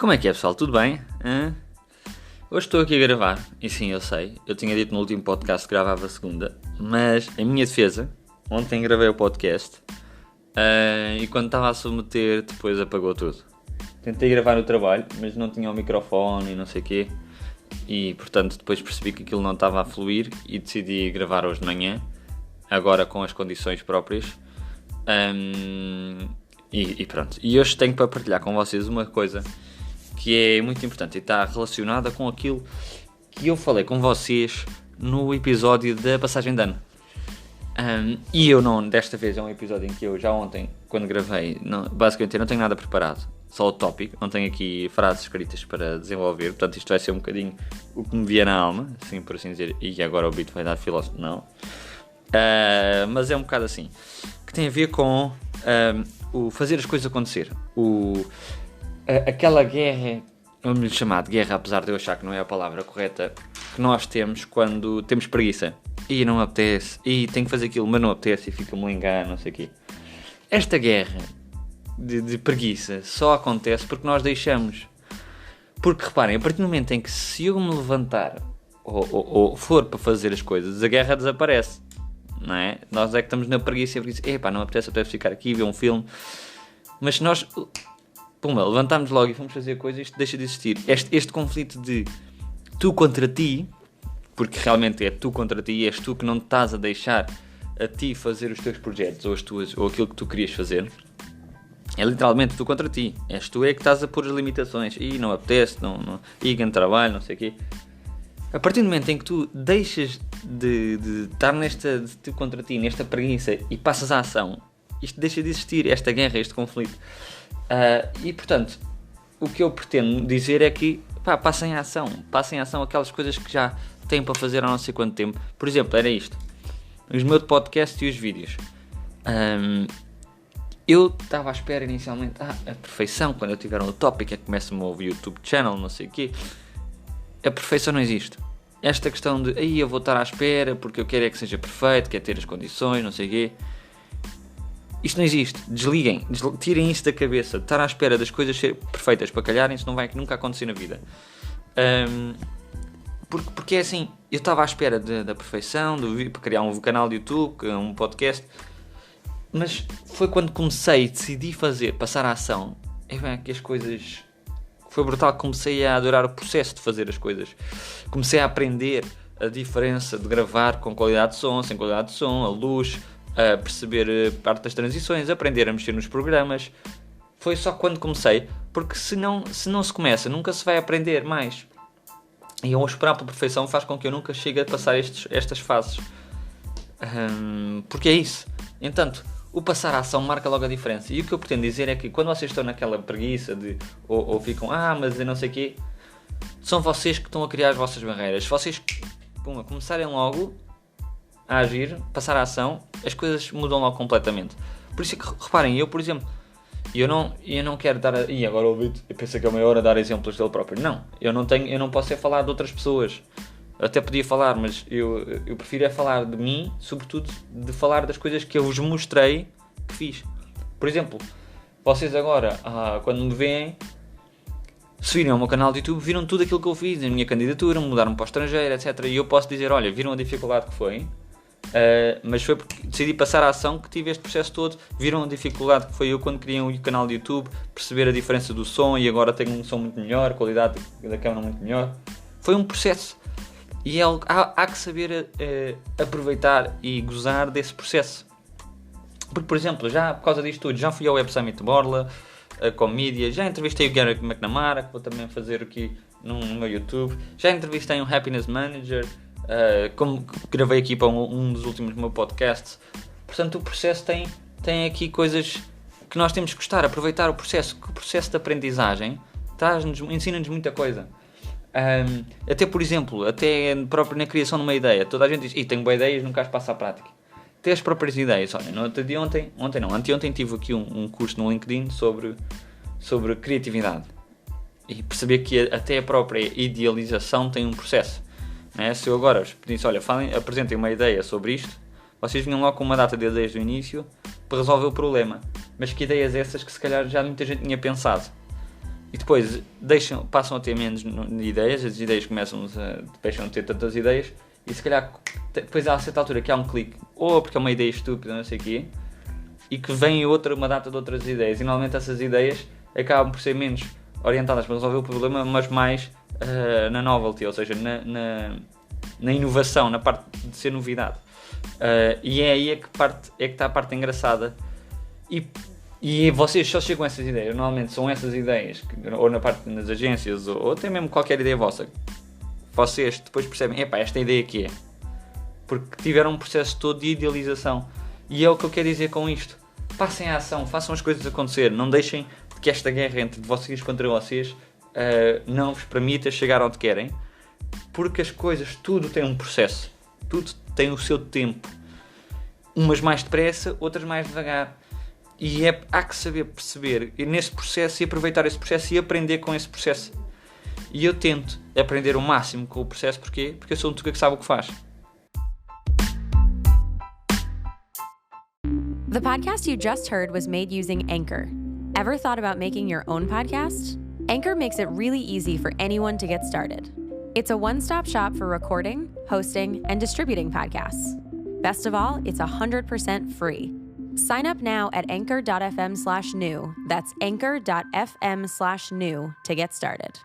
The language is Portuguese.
Como é que é, pessoal? Tudo bem? Hoje estou aqui a gravar, e sim, eu sei, eu tinha dito no último podcast que gravava a segunda, mas em minha defesa, ontem gravei o podcast e quando estava a submeter, depois apagou tudo. Tentei gravar no trabalho, mas não tinha o microfone e não sei o quê, e portanto depois percebi que aquilo não estava a fluir e decidi gravar hoje de manhã, agora com as condições próprias. E pronto, e hoje tenho para partilhar com vocês uma coisa que é muito importante e está relacionada com aquilo que eu falei com vocês no episódio da passagem de ano. E eu não, desta vez é um episódio em que eu já ontem, quando gravei, basicamente eu não tenho nada preparado, só o tópico, não tenho aqui frases escritas para desenvolver, portanto isto vai ser um bocadinho o que me via na alma, assim por assim dizer, e agora o beat vai dar filósofo, não. Mas é um bocado assim, que tem a ver com o fazer as coisas acontecer, aquela guerra, vamos lhe chamar de guerra, apesar de eu achar que não é a palavra correta, que nós temos quando temos preguiça. E não apetece, e tenho que fazer aquilo, mas não apetece, e fica-me a enganar, não sei o quê. Esta guerra de preguiça só acontece porque nós deixamos. Porque reparem, a partir do momento em que se eu me levantar ou for para fazer as coisas, a guerra desaparece. Não é? Nós é que estamos na preguiça e não apetece ficar aqui, ver um filme. Mas se nós levantamos logo e vamos fazer coisas, isto deixa de existir. Este conflito de tu contra ti, porque realmente é tu contra ti, és tu que não te estás a deixar a ti fazer os teus projetos ou aquilo que tu querias fazer, é literalmente tu contra ti. És tu é que estás a pôr as limitações e não apetece, e ganho trabalho, não sei o quê. A partir do momento em que tu deixas de estar de tu contra ti, nesta preguiça, e passas à ação, isto deixa de existir, esta guerra, este conflito. E portanto, o que eu pretendo dizer é que passem à ação aquelas coisas que já têm para fazer há não sei quanto tempo. Por exemplo, era isto, os meus podcasts e os vídeos. Eu estava à espera inicialmente, a perfeição, quando eu tiver um tópico é que começo o meu YouTube channel, não sei o quê. A perfeição não existe. Esta questão de, eu vou estar à espera porque eu quero é que seja perfeito, quero ter as condições, não sei o quê. Isto não existe. Desliguem, tirem isso da cabeça. Estar à espera das coisas serem perfeitas para calharem, isso não vai nunca acontecer na vida. Porque é assim, eu estava à espera da perfeição, para criar um canal de YouTube, um podcast, mas foi quando comecei, decidi passar a ação, que as coisas... Foi brutal, comecei a adorar o processo de fazer as coisas. Comecei a aprender a diferença de gravar com qualidade de som, sem qualidade de som, a luz, a perceber parte das transições, aprender a mexer nos programas. Foi só quando comecei, porque se não se começa, nunca se vai aprender mais. E eu esperar pela perfeição faz com que eu nunca chegue a passar estas fases. Porque é isso. Entanto, o passar a ação marca logo a diferença. E o que eu pretendo dizer é que quando vocês estão naquela preguiça ou ficam, mas eu não sei o quê, são vocês que estão a criar as vossas barreiras. Se vocês começarem logo a agir, passar a ação, as coisas mudam logo completamente. Por isso é que, reparem, eu, por exemplo, eu não quero dar... E agora o Vitor, eu penso que é a meia hora dar exemplos dele próprio. Não, eu não posso falar de outras pessoas. Até podia falar, mas eu prefiro falar de mim, sobretudo de falar das coisas que eu vos mostrei que fiz. Por exemplo, vocês agora, quando me veem, se virem ao meu canal de YouTube, viram tudo aquilo que eu fiz, a minha candidatura, mudaram para o estrangeiro, etc. E eu posso dizer, olha, viram a dificuldade que foi, mas foi porque decidi passar a ação que tive este processo todo. Viram a dificuldade que foi eu quando criei um canal de YouTube, perceber a diferença do som e agora tenho um som muito melhor, a qualidade da câmera muito melhor. Foi um processo. E há que saber aproveitar e gozar desse processo. Porque, por exemplo, já por causa disto tudo, já fui ao Web Summit de Borla, com mídia, já entrevistei o Gary McNamara, que vou também fazer aqui no meu YouTube, já entrevistei um Happiness Manager, como gravei aqui para um dos últimos meus podcasts. Portanto, o processo tem aqui coisas que nós temos que gostar, aproveitar o processo, que o processo de aprendizagem ensina-nos muita coisa. Até por exemplo, até próprio na criação de uma ideia, toda a gente diz, tenho boas ideias, nunca as passo à prática. Ter as próprias ideias. Olha, anteontem tive aqui um curso no LinkedIn sobre criatividade e perceber que até a própria idealização tem um processo, né? Se eu agora vos pedisse, olha, apresentem uma ideia sobre isto, vocês vinham logo com uma data de ideias do início para resolver o problema, mas que ideias essas que se calhar já muita gente tinha pensado. e depois passam a ter menos ideias, as ideias deixam de ter tantas ideias, e se calhar depois há a certa altura que há um clique, ou porque é uma ideia estúpida, não sei o quê, e que vem uma data de outras ideias, e normalmente essas ideias acabam por ser menos orientadas para resolver o problema, mas mais na novelty, ou seja, na inovação, na parte de ser novidade. E é aí que está a parte engraçada. E vocês só chegam a essas ideias, normalmente são essas ideias, ou na parte das agências, ou até mesmo qualquer ideia vossa, vocês depois percebem, esta ideia aqui é. Porque tiveram um processo todo de idealização. E é o que eu quero dizer com isto. Passem a ação, façam as coisas acontecer, não deixem que esta guerra entre vocês contra vocês não vos permita chegar onde querem, porque as coisas, tudo tem um processo, tudo tem o seu tempo, umas mais depressa, outras mais devagar, e há que saber perceber nesse processo e aproveitar esse processo e aprender com esse processo. E eu tento aprender o máximo com o processo. Porquê? Porque eu sou um tuga que sabe o que faz. The podcast you just heard was made using Anchor. Ever thought about making your own podcast? Anchor makes it really easy for anyone to get started. It's a one-stop shop for recording, hosting, and distributing podcasts. Best of all, it's 100% free. Sign up now at anchor.fm/new. That's anchor.fm/new to get started.